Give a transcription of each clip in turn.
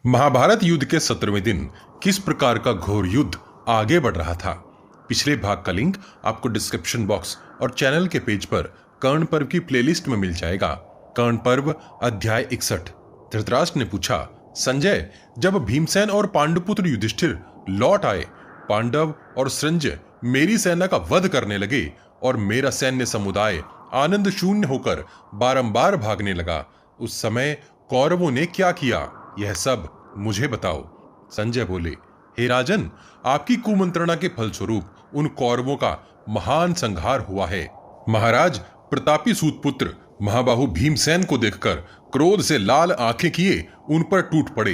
महाभारत युद्ध के 17वें दिन किस प्रकार का घोर युद्ध आगे बढ़ रहा था। पिछले भाग का लिंक आपको डिस्क्रिप्शन बॉक्स और चैनल के पेज पर कर्ण पर्व की प्लेलिस्ट में मिल जाएगा। कर्ण पर्व अध्याय 61। धृतराष्ट्र ने पूछा, संजय, जब भीमसेन और पांडुपुत्र युधिष्ठिर लौट आए, पांडव और संजय मेरी सेना का वध करने लगे और मेरा सैन्य समुदाय आनंद शून्य होकर बारंबार भागने लगा, उस समय कौरवों ने क्या किया, यह सब मुझे बताओ। संजय बोले, हे राजन, आपकी कुमंत्रणा के फलस्वरूप उन कौरवों का महान संहार हुआ है। महाराज प्रतापी सूतपुत्र महाबाहु भीमसेन को देखकर क्रोध से लाल आंखें किए उन पर टूट पड़े।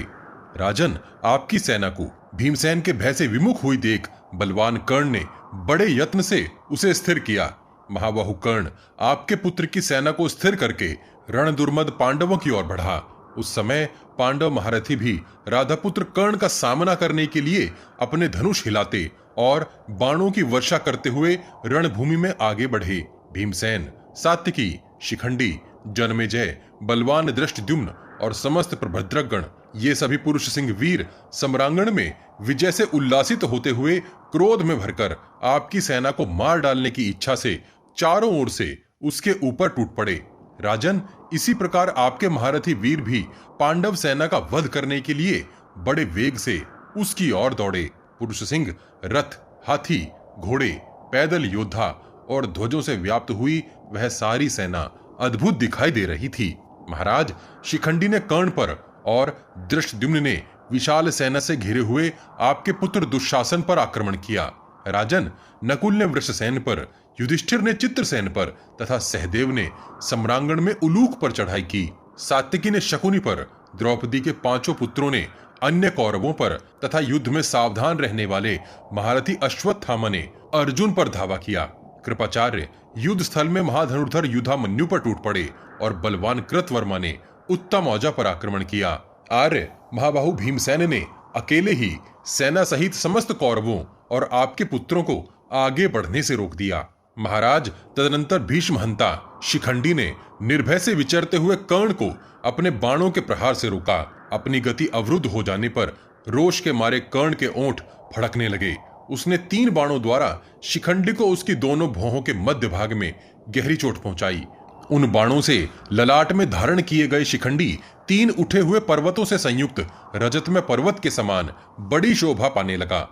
राजन, आपकी सेना को भीमसेन के भय से विमुख हुई देख बलवान कर्ण ने बड़े यत्न से उसे स्थिर किया। महाबाहु कर्ण आपके पुत्र की सेना को स्थिर करके रणदुर्मद पांडवों की ओर बढ़ा। उस समय पांडव महारथी भी राधापुत्र कर्ण का सामना करने के लिए अपने धनुष हिलाते और बाणों की वर्षा करते हुए रणभूमि में आगे बढ़े। भीमसेन, सात्यकी, शिखंडी, जन्मेजय, बलवान दृष्टद्युम्न और समस्त प्रभद्रगण, ये सभी पुरुष सिंह वीर सम्रांगण में विजय से उल्लासित होते हुए क्रोध में भरकर आपकी सेना को मार डालने की इच्छा से चारों ओर से उसके ऊपर टूट पड़े। राजन, इसी प्रकार आपके महारथी वीर भी पांडव सेना का वध करने के लिए बड़े वेग से उसकी ओर दौड़े। पुरुष सिंह, रथ, हाथी, घोड़े, पैदल योद्धा और ध्वजों से व्याप्त हुई वह सारी सेना अद्भुत दिखाई दे रही थी। महाराज शिखंडी ने कर्ण पर और दृष्टद्युम्न ने विशाल सेना से घिरे हुए आपके पुत्र दुशासन पर आक्रमण किया। राजन, नकुल ने वृषसेन पर, युधिष्ठिर ने चित्रसेन पर तथा सहदेव ने सम्रांगण में उलूक पर चढ़ाई की। सात्यकी ने शकुनी पर, द्रौपदी के पांचों पुत्रों ने अन्य कौरवों पर तथा युद्ध में सावधान रहने वाले महारथी अश्वत्थामा ने अर्जुन पर धावा किया। कृपाचार्य युद्ध स्थल में महाधनुर्धर युधामन्यु पर टूट पड़े और बलवान कृतवर्मा ने उत्तम औजा पर आक्रमण किया। आर्य महाबाहु भीमसेन ने अकेले ही सेना सहित समस्त कौरवों और आपके पुत्रों को आगे बढ़ने से रोक दिया। महाराज तदनंतर भीष्महंता शिखंडी ने निर्भय से विचरते हुए कर्ण को अपने बाणों के प्रहार से रोका। अपनी गति अवरुद्ध हो जाने पर रोष के मारे कर्ण के ओंठ फड़कने लगे। उसने 3 बाणों द्वारा शिखंडी को उसकी दोनों भौहों के मध्य भाग में गहरी चोट पहुंचाई। उन बाणों से ललाट में धारण किए गए शिखंडी 3 उठे हुए पर्वतों से संयुक्त रजतमय पर्वत के समान बड़ी शोभा पाने लगा।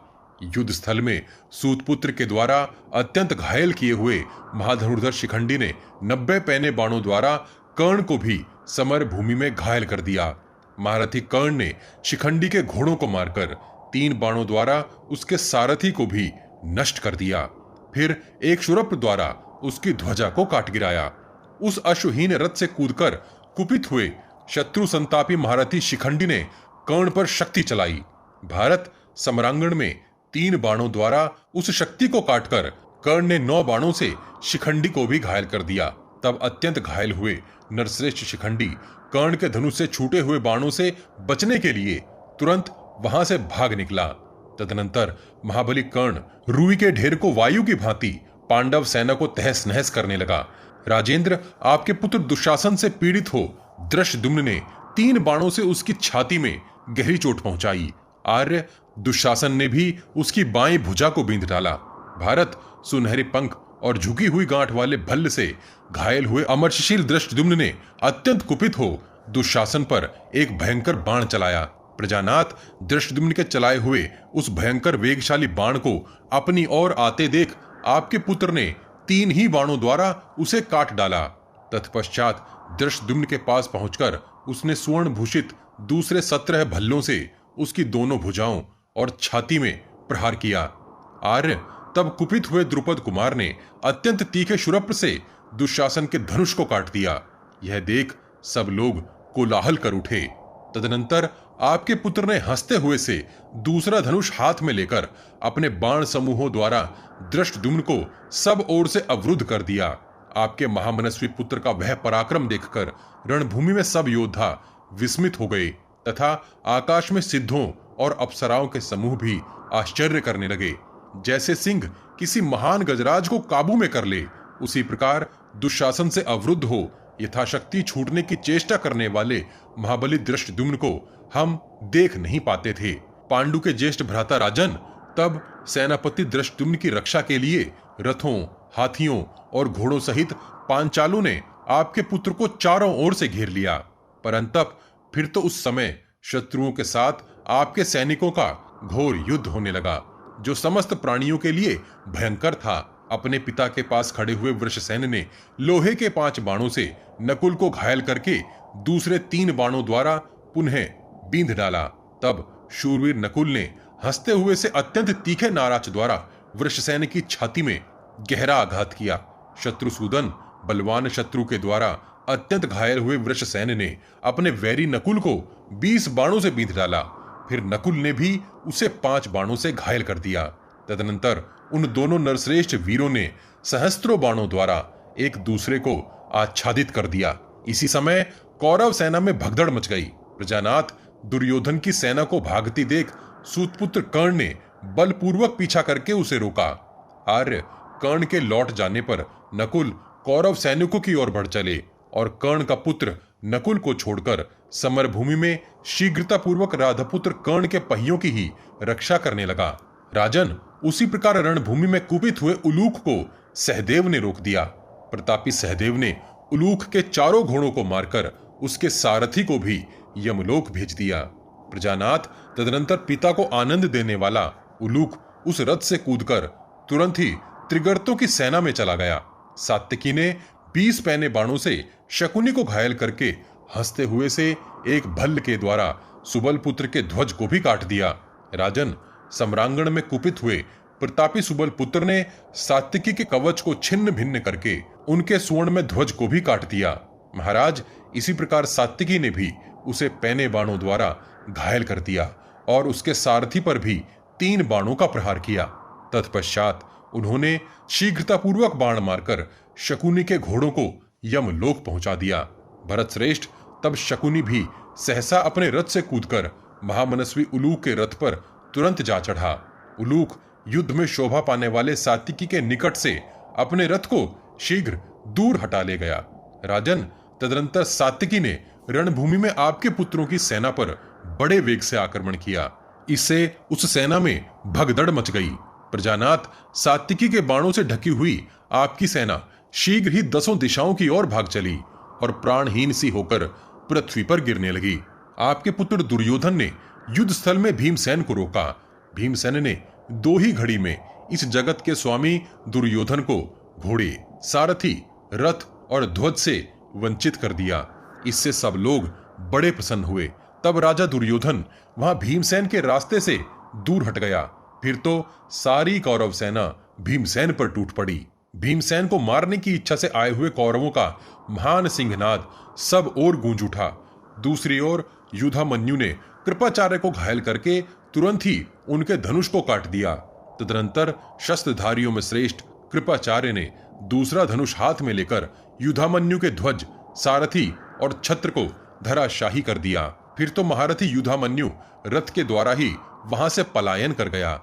युद्ध स्थल में सूतपुत्र के द्वारा अत्यंत घायल किए हुए महाधनुर्धर शिखंडी ने 90 पैने बाणों द्वारा कर्ण को भी समर भूमि में घायल कर दिया। महारथी कर्ण ने शिखंडी के घोड़ों को मारकर 3 बाणों द्वारा उसके सारथी को भी नष्ट कर दिया। फिर एक शूरप द्वारा उसकी ध्वजा को काट गिराया। उस अश्वहीन रथ से कूदकर कुपित हुए शत्रु संतापी महारथी शिखंडी ने कर्ण पर शक्ति चलाई। भारत सम्रांगण में 3 बाणों द्वारा उस शक्ति को काटकर कर्ण ने 9 बाणों से शिखंडी को भी घायल कर दिया। तब अत्यंत घायल हुए नरश्रेष्ठ शिखंडी कर्ण के धनुष से छूटे हुए बाणों से बचने के लिए तुरंत वहां से भाग निकला। तदनंतर महाबली कर्ण रुई के ढेर को वायु की भांति पांडव सेना को तहस नहस करने लगा। राजेंद्र, आपके पुत्र दुशासन से पीड़ित हो दृष्टद्युम्न ने 3 बाणों से उसकी छाती में गहरी चोट पहुंचाई। आर्य, दुशासन ने भी उसकी बाईं भुजा को बींध डाला। भारत सुनहरे पंख और झुकी हुई गांठ वाले भल्ल से घायल हुए अमर्षशील दृष्टद्युम्न ने अत्यंत कुपित हो दुशासन पर एक भयंकर बाण चलाया। प्रजानाथ, दृष्टद्युम्न के चलाए हुए उस भयंकर वेगशाली बाण को अपनी ओर आते देख आपके पुत्र ने 3 ही बाणों द्वारा उसे काट डाला। तत्पश्चात दृष्टद्युम्न के पास पहुंचकर उसने स्वर्ण भूषित दूसरे 17 भल्लों से उसकी दोनों भुजाओं और छाती में प्रहार किया। आर्य, तब कुपित हुए द्रुपद कुमार ने अत्यंत तीखे शूरप्र से दुशासन के धनुष को काट दिया। यह देख सब लोग कोलाहल कर उठे। तदनंतर आपके पुत्र ने हंसते हुए से दूसरा धनुष हाथ में लेकर अपने बाण समूहों द्वारा दृष्टद्युम्न को सब ओर से अवरुद्ध कर दिया। आपके महामनस्वी पुत्र का वह पराक्रम देखकर रणभूमि में सब योद्धा विस्मित हो गए तथा आकाश में सिद्धों और अप्सराओं के समूह भी आश्चर्य करने लगे। जैसे सिंह किसी महान गजराज को काबू में कर ले, उसी प्रकार दुशासन से अवरुद्ध हो यथाशक्ति छूटने की चेष्टा करने वाले महाबली दृष्टद्युम्न को हम देख नहीं पाते थे। पांडु के ज्येष्ठ भ्राता राजन, तब सेनापति धृष्टद्युम्न की रक्षा के लिए रथों, हाथियों और घोड़ों सहित पांचालों ने आपके पुत्र को चारों ओर से घेर लिया। परंतु फिर तो उस समय शत्रुओं के साथ आपके सैनिकों का घोर युद्ध होने लगा, जो समस्त प्राणियों के लिए भयंकर था। अपने पिता के पास खड़े हुए वृषसेन ने लोहे के 5 बाणों से नकुल को घायल करके दूसरे 3 बाणों द्वारा पुनः बींध डाला। तब शूरवीर नकुल ने हंसते हुए से अत्यंत तीखे नाराज द्वारा वृषसेन की छाती में गहरा आघात किया। शत्रुसूदन बलवान शत्रु के द्वारा अत्यंत घायल हुए वृषसेन ने अपने वैरी नकुल को 20 बाणों से बींध डाला। फिर नकुल ने भी उसे 5 बाणों से घायल कर दिया। तदनंतर उन दोनों नरश्रेष्ठ वीरों ने सहस्त्रों बाणों द्वारा एक दूसरे को आच्छादित कर दिया। इसी समय कौरव सेना में भगदड़ मच गई। प्रजानाथ दुर्योधन की सेना को भागती देख सूतपुत्र कर्ण ने बलपूर्वक पीछा करके उसे रोका। आर्य कर्ण के लौट जाने पर नकुल कौरव सैनिकों की ओर बढ़ चले और कर्ण का पुत्र नकुल को छोड़कर समरभूमि में शीघ्रतापूर्वक राधापुत्र कर्ण के पहियों की ही रक्षा करने लगा। राजन, उसी प्रकार रणभूमि में कुपित हुए उलूक को सहदेव ने रोक दिया। प्रतापी सहदेव ने उलूक के चारों घोड़ों को मारकर उसके सारथी को भी यमलोक भेज दिया। प्रजानाथ, तदनंतर पिता को आनंद देने वाला उलूक उस रथ से कूदकर तुरंत ही त्रिगर्तों की सेना में चला गया। सात्यकी ने 20 पैने बाणों से शकुनी को घायल करके हंसते हुए से एक भल्ल के द्वारा सुबल पुत्र के ध्वज को भी काट दिया। राजन, सम्रांगण में कुपित हुए प्रतापी सुबल पुत्र ने सात्यकी के कवच को छिन्न भिन्न करके उनके स्वर्ण में ध्वज को भी काट दिया। महाराज, इसी प्रकार सात्यकी ने भी उसे पैने बाणों द्वारा घायल कर दिया और उसके सारथी पर भी 3 बाणों का प्रहार किया। तत्पश्चात उन्होंने शीघ्रतापूर्वक बाण मारकर शकुनी के घोड़ों को यमलोक पहुंचा दिया। भरत श्रेष्ठ, तब शकुनी भी सहसा अपने रथ से कूदकर महामनस्वी उलूक के रथ पर तुरंत जा चढ़ा। उलूक युद्ध में शोभा पाने वाले सात्यकी के निकट से अपने रथ को शीघ्र दूर हटा ले गया। राजन, तदनंतर सात्यकी ने रणभूमि में आपके पुत्रों की सेना पर बड़े वेग से आक्रमण किया। इससे उस सेना में भगदड़ मच गई। प्रजानाथ, सात्यकी के बाणों से ढकी हुई आपकी सेना शीघ्र ही 10 दिशाओं की ओर भाग चली और प्राणहीन सी होकर पृथ्वी पर गिरने लगी। आपके पुत्र दुर्योधन ने युद्ध स्थल में भीमसेन को रोका। भीमसेन ने 2 ही घड़ी में इस जगत के स्वामी दुर्योधन को घोड़े, सारथी, रथ और ध्वज से वंचित कर दिया। इससे सब लोग बड़े प्रसन्न हुए। तब राजा दुर्योधन वहां भीमसेन के रास्ते से दूर हट गया। फिर तो सारी कौरव सेना भीमसेन पर टूट पड़ी। भीमसेन को मारने की इच्छा से आए हुए कौरवों का महान सिंहनाद सब ओर गूंज उठा। दूसरी ओर युधामन्यु ने कृपाचार्य को घायल करके तुरंत ही उनके धनुष को काट दिया। तदनंतर शस्त्रधारियों में श्रेष्ठ कृपाचार्य ने दूसरा धनुष हाथ में लेकर युधामन्यु के ध्वज, सारथी और छत्र को धराशाही कर दिया। फिर तो महारथी युधामन्यु रथ के द्वारा ही वहां से पलायन कर गया।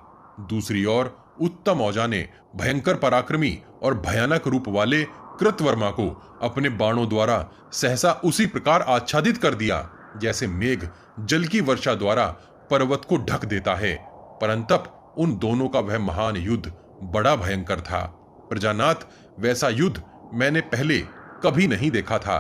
दूसरी ओर उत्तम औजा ने भयंकर पराक्रमी और भयानक रूप वाले कृतवर्मा को अपने बाणों द्वारा सहसा उसी प्रकार आच्छादित कर दिया जैसे मेघ जल की वर्षा द्वारा पर्वत को ढक देता है। परंतु उन दोनों का वह महान युद्ध बड़ा भयंकर था। प्रजानाथ, वैसा युद्ध मैंने पहले कभी नहीं देखा था।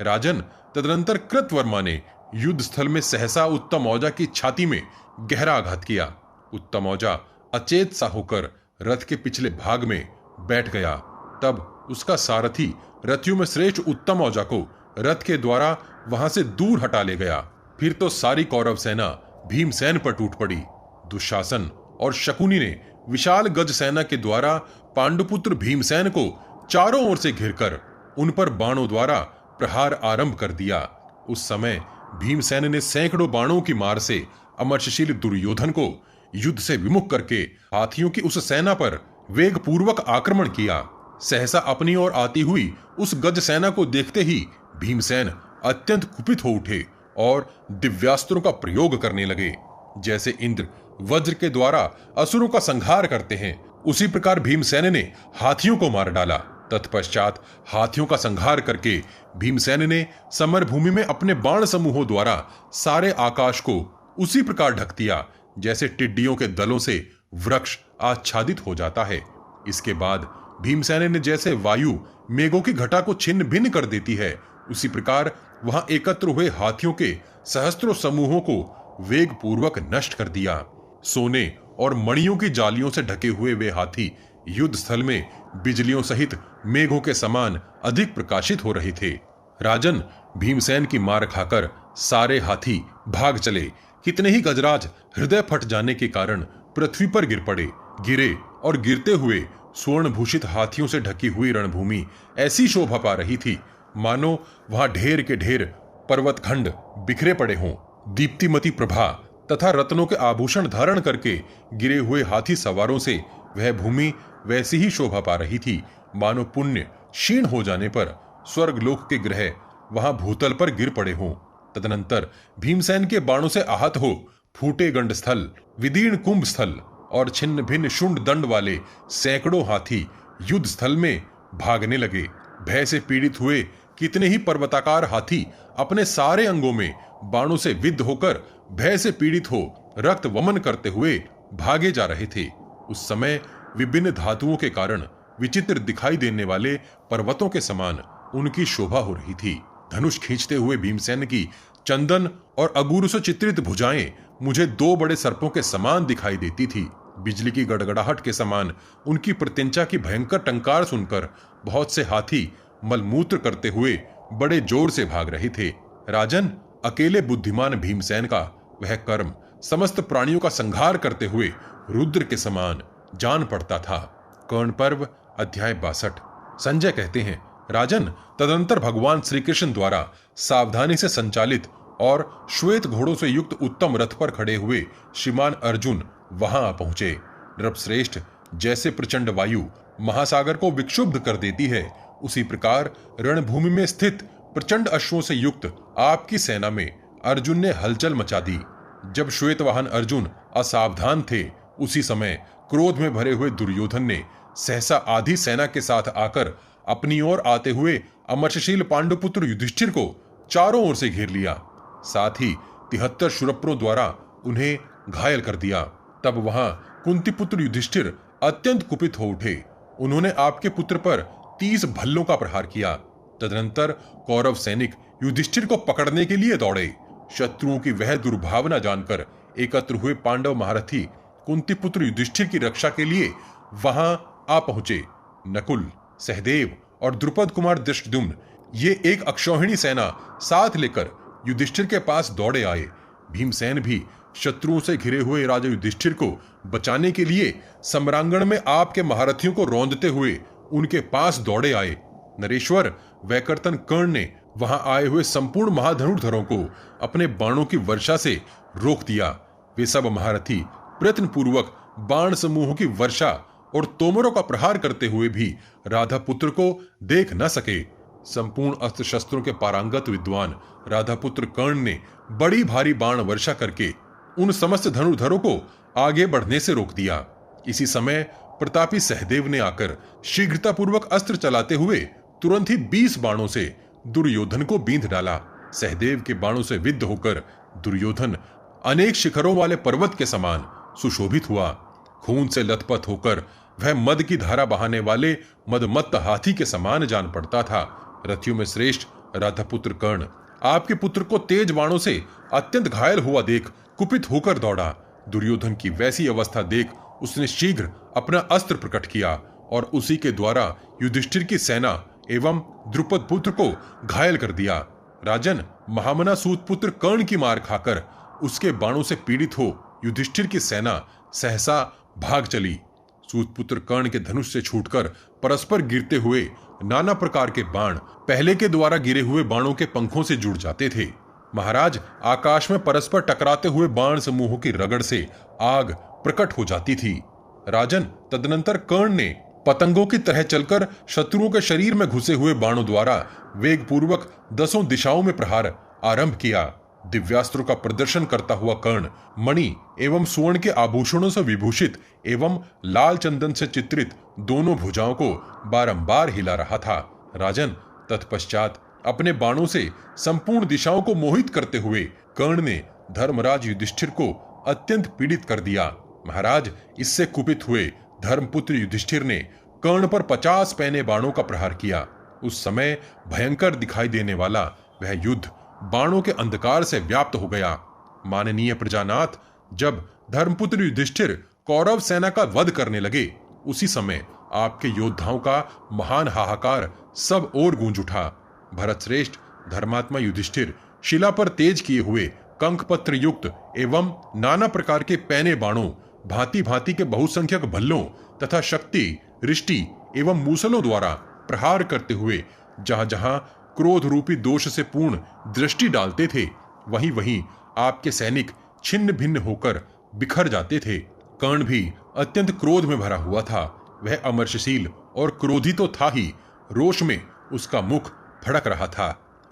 राजन, तदनंतर कृतवर्मा ने युद्ध स्थल में सहसा उत्तम औजा की छाती में गहरा आघात किया। उत्तम औजा अचेत सा होकर रथ के पिछले भाग में बैठ गया। तब उसका सारथी रथियों में श्रेष्ठ उत्तम औजा को रथ के द्वारा वहां से दूर हटा ले गया। फिर तो सारी कौरव सेना भीमसेन पर टूट पड़ी। दुशासन और शकुनी ने विशाल गज सेना के द्वारा पांडुपुत्र भीमसेन को चारों ओर से घिरकर उन पर बाणों द्वारा प्रहार आरंभ कर दिया। उस समय भीमसेन ने सैकड़ों बाणों की मार से अमर्षशील दुर्योधन को युद्ध से विमुख करके हाथियों की उस सेना पर वेग पूर्वक आक्रमण किया। सहसा अपनी ओर आती हुई उस गज सेना को देखते ही भीमसेन अत्यंत कुपित हो उठे और दिव्यास्त्रों का प्रयोग करने लगे। जैसे इंद्र वज्र के द्वारा असुरों का संहार करते हैं, उसी प्रकार भीमसेन ने हाथियों को मार डाला। तत्पश्चात हाथियों का संहार करके भीमसेन ने समर भूमि में अपने बाण समूहों द्वारा सारे आकाश को उसी प्रकार ढक दिया जैसे टिड्डियों के दलों से वृक्ष आच्छादित हो जाता है। इसके बाद भीमसेन ने जैसे वायु मेघों की घटा को छिन्न भिन्न कर देती है, उसी प्रकार वहां एकत्र हुए हाथियों के सहस्त्रों समूहों को वेग पूर्वक नष्ट कर दिया। सोने और मणियों की जालियों से ढके हुए वे हाथी युद्ध स्थल में बिजलियों सहित मेघों के समान अधिक प्रकाशित हो रहे थे। राजन, भीमसेन की मार खाकर सारे हाथी भाग चले। कितने ही गजराज हृदय फट जाने के कारण पृथ्वी पर गिरे और गिरते हुए स्वर्ण भूषित हाथियों से ढकी हुई रणभूमि ऐसी शोभा पा रही थी मानो वहां ढेर के ढेर पर्वतखंड बिखरे पड़े हों। दीप्तिमती प्रभा तथा रत्नों के आभूषण धारण करके गिरे हुए हाथी सवारों से वह भूमि वैसी ही शोभा पा रही थी मानो पुण्य क्षीण हो जाने पर स्वर्गलोक के ग्रह वहां भूतल पर गिर पड़े हों। तदनंतर भीमसेन के बाणों से आहत हो फूटे गंड स्थल, विदीर्ण कुंभ स्थल और छिन्न भिन्न शुंड दंड वाले सैकड़ों हाथी युद्ध स्थल में भागने लगे। भय से पीड़ित हुए कितने ही पर्वताकार हाथी अपने सारे अंगों में बाणों से विद्ध होकर भय से पीड़ित हो रक्त वमन करते हुए भागे जा रहे थे। उस समय विभिन्न धातुओं के कारण विचित्र दिखाई देने वाले पर्वतों के समान उनकी शोभा हो रही थी। धनुष खींचते हुए भीमसेन की चंदन और अगुरु से चित्रित भुजाएं मुझे दो बड़े सर्पों के समान दिखाई देती थी। बिजली की गड़गड़ाहट के समान उनकी प्रत्यंचा की भयंकर टंकार सुनकर बहुत से हाथी मलमूत्र करते हुए बड़े जोर से भाग रहे थे। राजन, अकेले बुद्धिमान भीमसेन का वह कर्म समस्त प्राणियों का संहार करते हुए रुद्र के समान जान पड़ता था। कर्ण पर्व अध्याय 62। संजय कहते हैं, राजन, तदंतर भगवान श्री कृष्ण द्वारा सावधानी से संचालित और श्वेत घोड़ों से युक्त उत्तम रथ पर खड़े हुए श्रीमान अर्जुन वहां आ पहुंचे। नृपश्रेष्ठ, जैसे प्रचंड वायु महासागर को विक्षुब्ध कर देती है, उसी प्रकार रणभूमि में स्थित प्रचंड अश्वों से युक्त आपकी सेना में अर्जुन ने हलचल मचा दी। जब श्वेतवाहन अर्जुन असावधान थे, उसी समय क्रोध में भरे हुए दुर्योधन ने सहसा आधी सेना के साथ आकर अपनी ओर आते हुए अमर्षशील पांडुपुत्र युधिष्ठिर को चारों ओर से घेर लिया। साथ ही 73 शूरपुरों द्वारा उन्हें घायल कर दिया। तब वहां कुंती पुत्र युधिष्ठिर अत्यंत कुपित हो उठे। उन्होंने आपके पुत्र पर 30 भल्लों का प्रहार किया। तदनंतर कौरव सैनिक युधिष्ठिर को पकड़ने के लिए दौड़े। शत्रुओं की वह दुर्भावना जानकर एकत्र हुए पांडव महारथी कुंती पुत्र युधिष्ठिर की रक्षा के लिए वहां आ पहुंचे। नकुल, सहदेव और द्रुपद कुमार धृष्टद्युम्न ये एक अक्षौहिणी सेना साथ लेकर युधिष्ठिर के पास दौड़े आए। भीमसेन भी शत्रुओं से घिरे हुए राजा युधिष्ठिर को बचाने के लिए सम्रांगण में आपके महारथियों को रौंदते हुए उनके पास दौड़े आए। नरेश्वर, वैकर्तन कर्ण ने वहां आए हुए संपूर्ण महाधनुर्धरों को अपने बाणों की वर्षा से रोक दिया। वे सब महारथी प्रयत्न पूर्वक बाण समूहों की वर्षा और तोमरों का प्रहार करते हुए भी राधा पुत्र को देख न सके। संपूर्ण अस्त्र शस्त्रों के पारंगत विद्वान राधा पुत्र कर्ण ने बड़ी भारी बाण वर्षा करके उन समस्त धनुर्धरों को आगे बढ़ने से रोक दिया। इसी समय प्रतापी सहदेव ने आकर शीघ्रतापूर्वक अस्त्र चलाते हुए तुरंत ही 20 बाणों से दुर्योधन को बींध डाला। सहदेव के बाणों से विद्ध होकर दुर्योधन अनेक शिखरों वाले पर्वत के समान सुशोभित हुआ। खून से लथपथ होकर वह मद की धारा बहाने वाले मदमत्त हाथी के समान जान पड़ता था। रथियों में श्रेष्ठ राधापुत्र कर्ण आपके पुत्र को तेज बाणों से अत्यंत घायल हुआ देख कुपित होकर दौड़ा। दुर्योधन की वैसी अवस्था देख उसने शीघ्र अपना अस्त्र प्रकट किया और उसी के द्वारा युधिष्ठिर की सेना एवं द्रुपद पुत्र को घायल कर दिया। राजन, महामना सूत पुत्र कर्ण की मार खाकर उसके बाणों से पीड़ित हो युधिष्ठिर की सेना सहसा भाग चली। सूतपुत्र कर्ण के धनुष से छूटकर परस्पर गिरते हुए नाना प्रकार के बाण पहले के द्वारा गिरे हुए बाणों के पंखों से जुड़ जाते थे। महाराज, आकाश में परस्पर टकराते हुए बाण समूहों की रगड़ से आग प्रकट हो जाती थी। राजन, तदनंतर कर्ण ने पतंगों की तरह चलकर शत्रुओं के शरीर में घुसे हुए बाणों द्वारा वेग पूर्वक 10 दिशाओं में प्रहार आरंभ किया। दिव्यास्त्रों का प्रदर्शन करता हुआ कर्ण मणि एवं स्वर्ण के आभूषणों से विभूषित एवं लाल चंदन से चित्रित दोनों भुजाओं को बारंबार हिला रहा था। राजन, तत्पश्चात अपने बाणों से संपूर्ण दिशाओं को मोहित करते हुए कर्ण ने धर्मराज युधिष्ठिर को अत्यंत पीड़ित कर दिया। महाराज, इससे कुपित हुए धर्मपुत्र युधिष्ठिर ने कर्ण पर 50 पैने बाणों का प्रहार किया। उस समय भयंकर दिखाई देने वाला वह युद्ध बाणों के अंधकार से व्याप्त हो गया। माननीय प्रजानाथ, जब धर्मपुत्र युधिष्ठिर कौरव सेना का वध करने लगे, उसी समय आपके योद्धाओं का महान हाहाकार सब ओर गूंज उठा। भरत श्रेष्ठ, धर्मात्मा युधिष्ठिर शिला पर तेज किए हुए कंकपत्र युक्त एवं नाना प्रकार के पैने बाणों, भांति भांति के बहुसंख्यक भल्लों तथा शक्ति, रिष्टि एवं मूसलों द्वारा प्रहार करते हुए जहां जहां क्रोध रूपी दोष से पूर्ण दृष्टि डालते थे, वहीं वहीं आपके सैनिक छिन्न भिन्न होकर बिखर जाते थे। कर्ण भी अत्यंत क्रोध में भरा हुआ था। वह अमर्षशील और क्रोधी तो था ही, रोष में उसका मुख फड़क रहा था।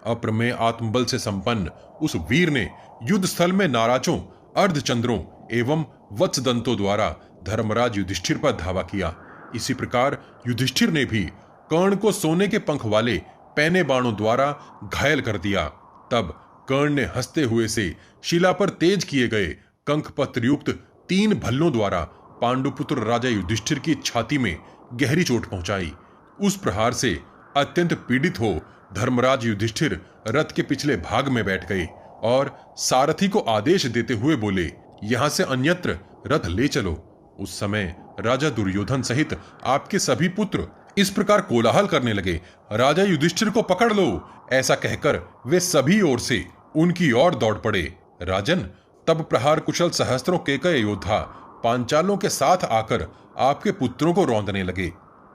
अप्रमेय आत्मबल से संपन्न उस वीर ने युद्ध स्थल में नाराजों, अर्धचंद्रों एवं वत्सदंतों द्वारा धर्मराज युधिष्ठिर पर धावा किया। इसी प्रकार युधिष्ठिर ने भी कर्ण को सोने के पंख वाले पैने बाणों द्वारा घायल कर दिया। तब कर्ण ने हंसते हुए से शिला पर तेज किए गए कंकपत्र युक्त 3 भल्लों द्वारा पांडुपुत्र राजा युधिष्ठिर की छाती में गहरी चोट पहुंचाई। उस प्रहार से अत्यंत पीड़ित हो धर्मराज युधिष्ठिर रथ के पिछले भाग में बैठ गए और सारथी को आदेश देते हुए बोले, यहां से अन्यत्र रथ ले चलो। उस समय राजा दुर्योधन सहित आपके सभी पुत्र इस प्रकार कोलाहल करने लगे, राजा युधिष्ठिर को पकड़ लो। ऐसा कहकर वे सभी ओर से उनकी ओर दौड़ पड़े। राजन, तब प्रहार कुशल सहस्त्रों केकय योद्धा पांचालों के साथ आकर आपके पुत्रों को रौंदने लगे।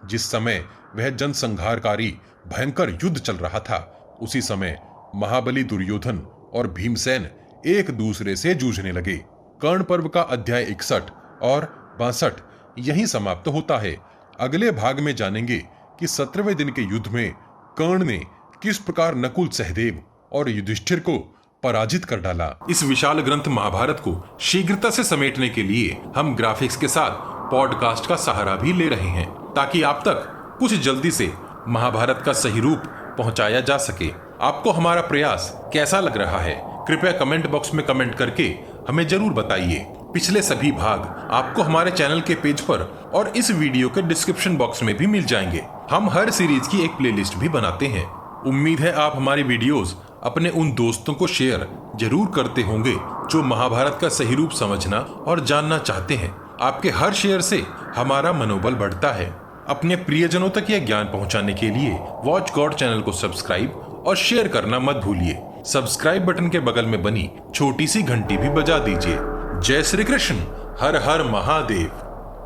जिस समय वह जनसंहारकारी भयंकर युद्ध चल रहा था, उसी समय महाबली दुर्योधन और भीमसेन एक दूसरे से जूझने लगे। कर्ण पर्व का अध्याय 61 और 62 यहीं समाप्त होता है। अगले भाग में जानेंगे कि 17वें दिन के युद्ध में कर्ण ने किस प्रकार नकुल, सहदेव और युधिष्ठिर को पराजित कर डाला। इस विशाल ग्रंथ महाभारत को शीघ्रता से समेटने के लिए हम ग्राफिक्स के साथ पॉडकास्ट का सहारा भी ले रहे हैं, ताकि आप तक कुछ जल्दी से महाभारत का सही रूप पहुंचाया जा सके। आपको हमारा प्रयास कैसा लग रहा है, कृपया कमेंट बॉक्स में कमेंट करके हमें जरूर बताइए। पिछले सभी भाग आपको हमारे चैनल के पेज पर और इस वीडियो के डिस्क्रिप्शन बॉक्स में भी मिल जाएंगे। हम हर सीरीज की एक प्लेलिस्ट भी बनाते हैं। उम्मीद है आप हमारी वीडियोस अपने उन दोस्तों को शेयर जरूर करते होंगे जो महाभारत का सही रूप समझना और जानना चाहते हैं। आपके हर शेयर से हमारा मनोबल बढ़ता है। अपने प्रियजनों तक यह ज्ञान पहुंचाने के लिए वॉच गॉड चैनल को सब्सक्राइब और शेयर करना मत भूलिए। सब्सक्राइब बटन के बगल में बनी छोटी सी घंटी भी बजा दीजिए। जय श्री कृष्ण, हर हर महादेव।